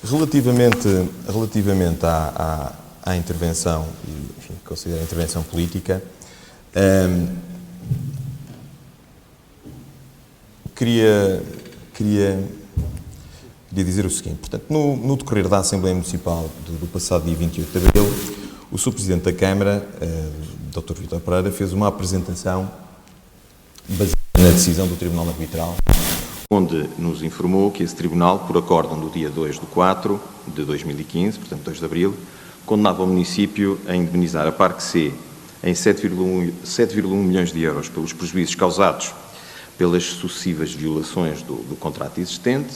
Relativamente à intervenção, e enfim, considero a intervenção política, queria dizer o seguinte. Portanto, no decorrer da Assembleia Municipal do passado dia 28 de abril, o Sr. Presidente da Câmara, Dr. Vítor Pereira, fez uma apresentação baseada na decisão do Tribunal Arbitral, onde nos informou que esse Tribunal, por acórdão do dia 2/4 de 2015, portanto 2 de abril, condenava o município a indemnizar a Parque C em 7,1 milhões de euros pelos prejuízos causados pelas sucessivas violações do contrato existente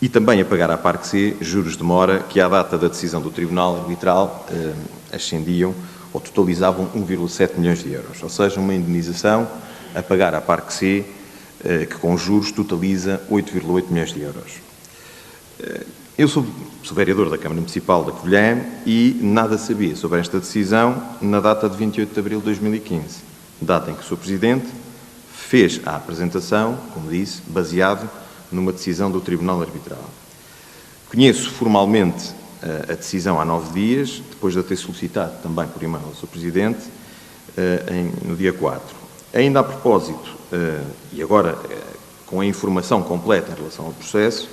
e também a pagar à Parque C juros de mora que, à data da decisão do Tribunal Arbitral, ascendiam ou totalizavam 1,7 milhões de euros. Ou seja, uma indemnização a pagar à Parque C que com juros totaliza 8,8 milhões de euros. Eu sou vereador da Câmara Municipal da Covilhã e nada sabia sobre esta decisão na data de 28 de abril de 2015, data em que o Sr. Presidente fez a apresentação, como disse, baseado numa decisão do Tribunal Arbitral. Conheço formalmente a decisão há 9 dias, depois de a ter solicitado também por e-mail ao Sr. Presidente, no dia 4. Ainda a propósito, e agora com a informação completa em relação ao processo,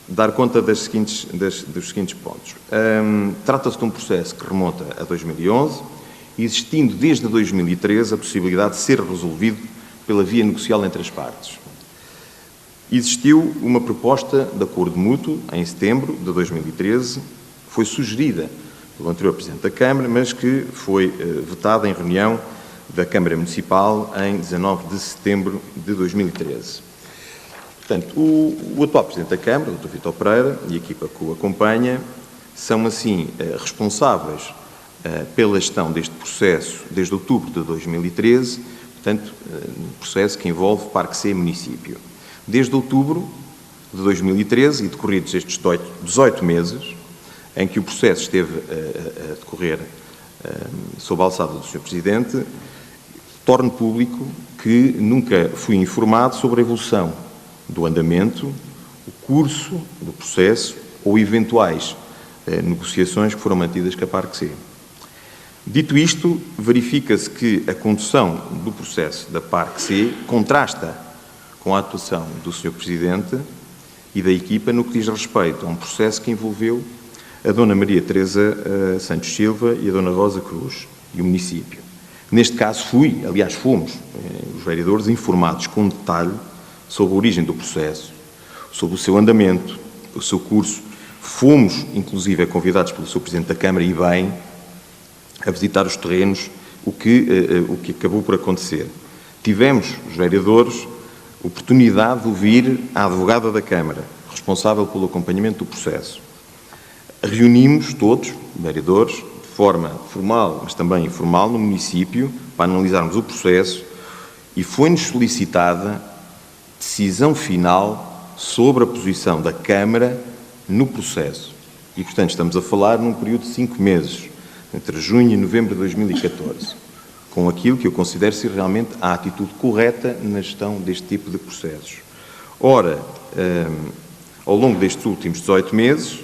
dar conta dos seguintes pontos. Trata-se de um processo que remonta a 2011, existindo desde 2013 a possibilidade de ser resolvido pela via negocial entre as partes. Existiu uma proposta de acordo mútuo em setembro de 2013, que foi sugerida pelo anterior Presidente da Câmara, mas que foi vetada em reunião da Câmara Municipal em 19 de setembro de 2013. Portanto, o atual Presidente da Câmara, Dr. Vítor Pereira, e a equipa que o acompanha, são, assim, responsáveis pela gestão deste processo desde outubro de 2013, portanto, um processo que envolve Parque C município. Desde outubro de 2013 e decorridos estes 18 meses, em que o processo esteve a decorrer sob a alçada do Sr. Presidente, torno público que nunca fui informado sobre a evolução do andamento, o curso do processo ou eventuais negociações que foram mantidas com a Parque C. Dito isto, verifica-se que a condução do processo da Parque C contrasta com a atuação do Sr. Presidente e da equipa no que diz respeito a um processo que envolveu a Dona Maria Teresa Santos Silva e a Dona Rosa Cruz e o município. Neste caso fomos, os vereadores, informados com detalhe sobre a origem do processo, sobre o seu andamento, o seu curso. Fomos, inclusive, convidados pelo Sr. Presidente da Câmara, e bem, a visitar os terrenos, o que acabou por acontecer. Tivemos, os vereadores, oportunidade de ouvir a advogada da Câmara, responsável pelo acompanhamento do processo. Reunimos todos, vereadores, de forma formal, mas também informal, no município, para analisarmos o processo, e foi-nos solicitada decisão final sobre a posição da Câmara no processo. E, portanto, estamos a falar num período de 5 meses, entre junho e novembro de 2014, com aquilo que eu considero ser realmente a atitude correta na gestão deste tipo de processos. Ora, ao longo destes últimos 18 meses,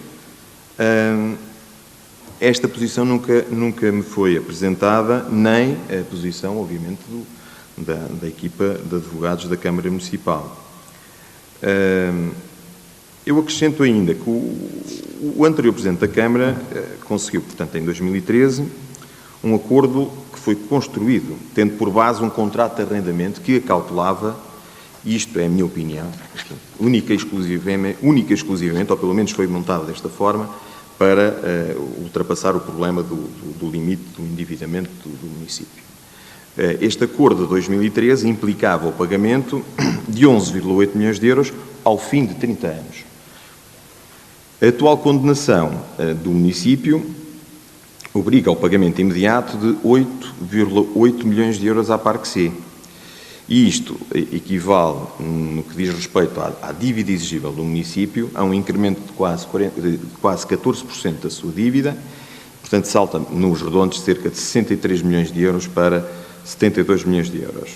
esta posição nunca me foi apresentada, nem a posição, obviamente, da equipa de advogados da Câmara Municipal. Eu acrescento ainda que o anterior Presidente da Câmara conseguiu, portanto, em 2013, um acordo que foi construído, tendo por base um contrato de arrendamento que acautelava, e isto é a minha opinião, única e exclusivamente, ou pelo menos foi montado desta forma, para ultrapassar o problema do limite do endividamento do município. Este acordo de 2013 implicava o pagamento de 11,8 milhões de euros ao fim de 30 anos. A atual condenação do município obriga ao pagamento imediato de 8,8 milhões de euros à Parque C. E isto equivale, no que diz respeito à dívida exigível do município, a um incremento de quase 14% da sua dívida, portanto salta nos redondos de cerca de 63 milhões de euros para 72 milhões de euros.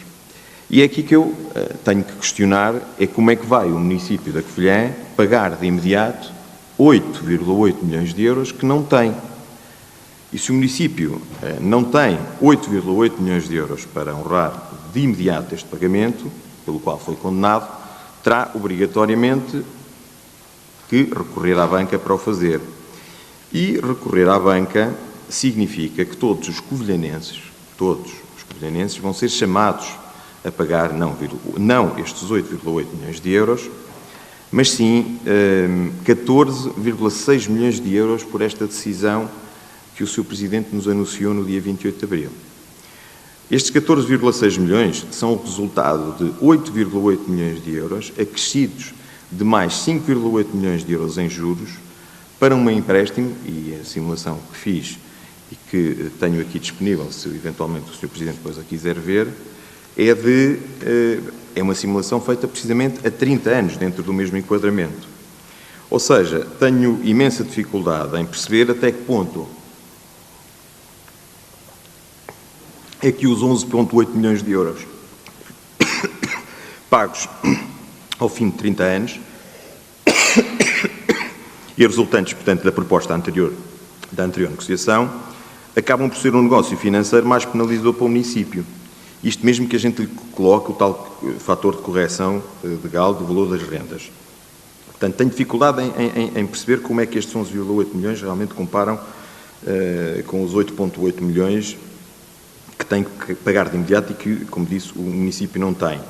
E é aqui que eu tenho que questionar é como é que vai o município da Covilhã pagar de imediato 8,8 milhões de euros que não tem. E se o município não tem 8,8 milhões de euros para honrar de imediato este pagamento, pelo qual foi condenado, terá obrigatoriamente que recorrer à banca para o fazer. E recorrer à banca significa que todos os covilhanenses vão ser chamados a pagar não estes 8,8 milhões de euros, mas sim 14,6 milhões de euros por esta decisão que o Sr. Presidente nos anunciou no dia 28 de abril. Estes 14,6 milhões são o resultado de 8,8 milhões de euros, acrescidos de mais 5,8 milhões de euros em juros, para um empréstimo, e a simulação que fiz e que tenho aqui disponível, se eventualmente o Sr. Presidente depois a quiser ver, é uma simulação feita precisamente a 30 anos, dentro do mesmo enquadramento. Ou seja, tenho imensa dificuldade em perceber até que ponto é que os 11,8 milhões de euros pagos ao fim de 30 anos e resultantes, portanto, da proposta anterior, da anterior negociação, acabam por ser um negócio financeiro mais penalizador para o município. Isto mesmo que a gente lhe coloque o tal fator de correção legal do valor das rendas. Portanto, tenho dificuldade em perceber como é que estes 11,8 milhões realmente comparam com os 8,8 milhões que tem que pagar de imediato e que, como disse, o município não tem.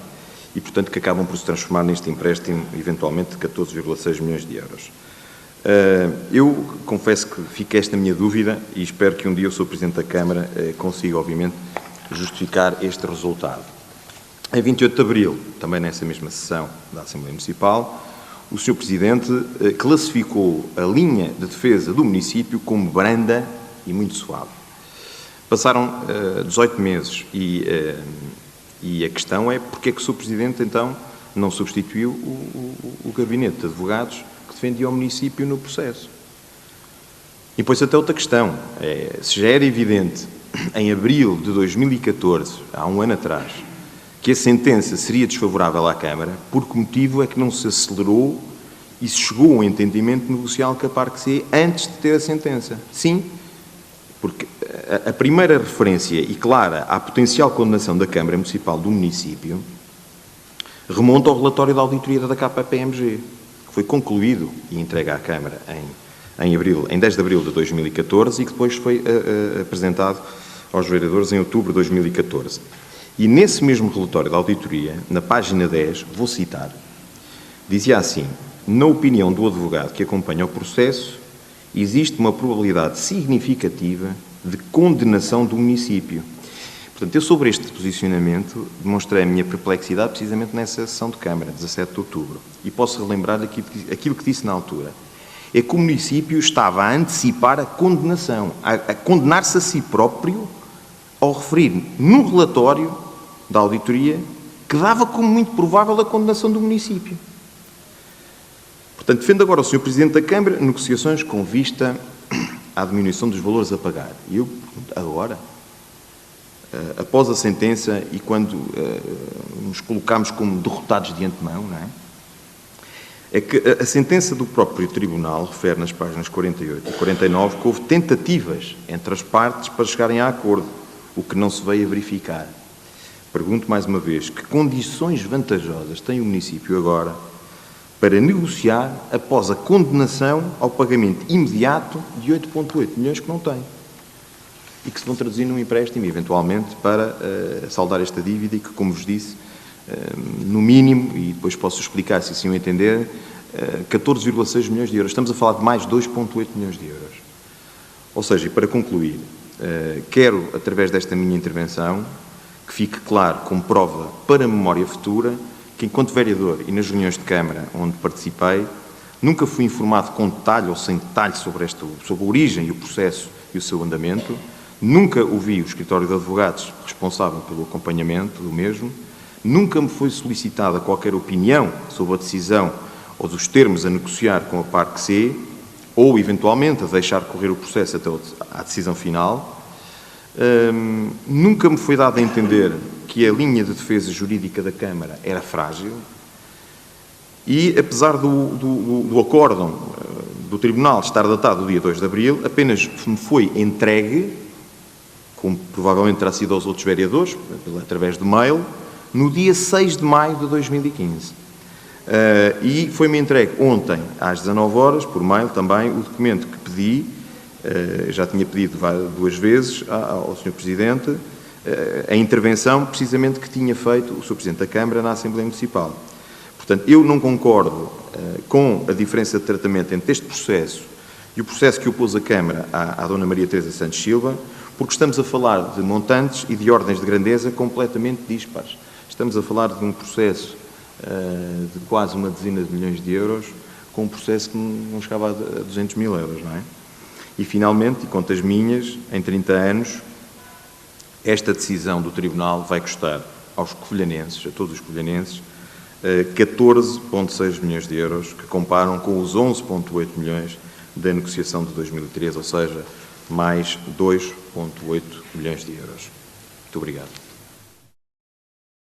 E, portanto, que acabam por se transformar neste empréstimo, eventualmente, de 14,6 milhões de euros. Eu confesso que fica esta minha dúvida e espero que um dia o Sr. Presidente da Câmara consiga, obviamente, justificar este resultado. Em 28 de abril, também nessa mesma sessão da Assembleia Municipal, o Sr. Presidente classificou a linha de defesa do município como branda e muito suave. Passaram 18 meses e a questão é porque é que o Sr. Presidente, então, não substituiu o gabinete de advogados que defendia o município no processo. E depois até outra questão, se já era evidente, em abril de 2014, há um ano atrás, que a sentença seria desfavorável à Câmara, por que motivo é que não se acelerou e se chegou a um entendimento negocial com a Parque C antes de ter a sentença? Sim, porque a primeira referência e clara à potencial condenação da Câmara Municipal do município remonta ao relatório da auditoria da KPMG, que foi concluído e entregue à Câmara em 10 de abril de 2014 e que depois foi apresentado aos vereadores em outubro de 2014. E nesse mesmo relatório da auditoria, na página 10, vou citar, dizia assim: na opinião do advogado que acompanha o processo, existe uma probabilidade significativa de condenação do município. Portanto, eu sobre este posicionamento demonstrei a minha perplexidade precisamente nessa sessão de Câmara, 17 de outubro. E posso relembrar aquilo que disse na altura. É que o município estava a antecipar a condenação, a condenar-se a si próprio ao referir num relatório da auditoria que dava como muito provável a condenação do município. Portanto, defendo agora o Sr. Presidente da Câmara negociações com vista à diminuição dos valores a pagar. E eu, agora, após a sentença e quando nos colocamos como derrotados de antemão, não é? É que a sentença do próprio Tribunal refere nas páginas 48 e 49 que houve tentativas entre as partes para chegarem a acordo, o que não se veio a verificar. Pergunto mais uma vez, que condições vantajosas tem o município agora para negociar após a condenação ao pagamento imediato de 8,8 milhões que não tem e que se vão traduzir num empréstimo, eventualmente, para saldar esta dívida e que, como vos disse, no mínimo, e depois posso explicar se assim o entender, 14,6 milhões de euros. Estamos a falar de mais 2,8 milhões de euros. Ou seja, e para concluir, quero, através desta minha intervenção, que fique claro, como prova para a memória futura, que enquanto vereador e nas reuniões de Câmara onde participei, nunca fui informado com detalhe ou sem detalhe sobre a origem e o processo e o seu andamento, nunca ouvi o escritório de advogados responsável pelo acompanhamento do mesmo, nunca me foi solicitada qualquer opinião sobre a decisão ou dos termos a negociar com a Parque C, ou, eventualmente, a deixar correr o processo até à decisão final. Nunca me foi dado a entender que a linha de defesa jurídica da Câmara era frágil e, apesar do acórdão do Tribunal estar datado do dia 2 de Abril, apenas me foi entregue, como provavelmente terá sido aos outros vereadores, através de mail, no dia 6 de maio de 2015. E foi-me entregue ontem, às 19 horas, por mail também, o documento que pedi, já tinha pedido 2 vezes ao Sr. Presidente, a intervenção precisamente que tinha feito o Sr. Presidente da Câmara na Assembleia Municipal. Portanto, eu não concordo com a diferença de tratamento entre este processo e o processo que opôs a Câmara à Dona Maria Teresa Santos Silva, porque estamos a falar de montantes e de ordens de grandeza completamente dispares. Estamos a falar de um processo de quase uma dezena de milhões de euros, com um processo que não chegava a 200 mil euros, não é? E, finalmente, e contas minhas, em 30 anos, esta decisão do Tribunal vai custar aos covilhanenses, a todos os covilhanenses, 14,6 milhões de euros, que comparam com os 11,8 milhões da negociação de 2013, ou seja, mais 2,8 milhões de euros. Muito obrigado.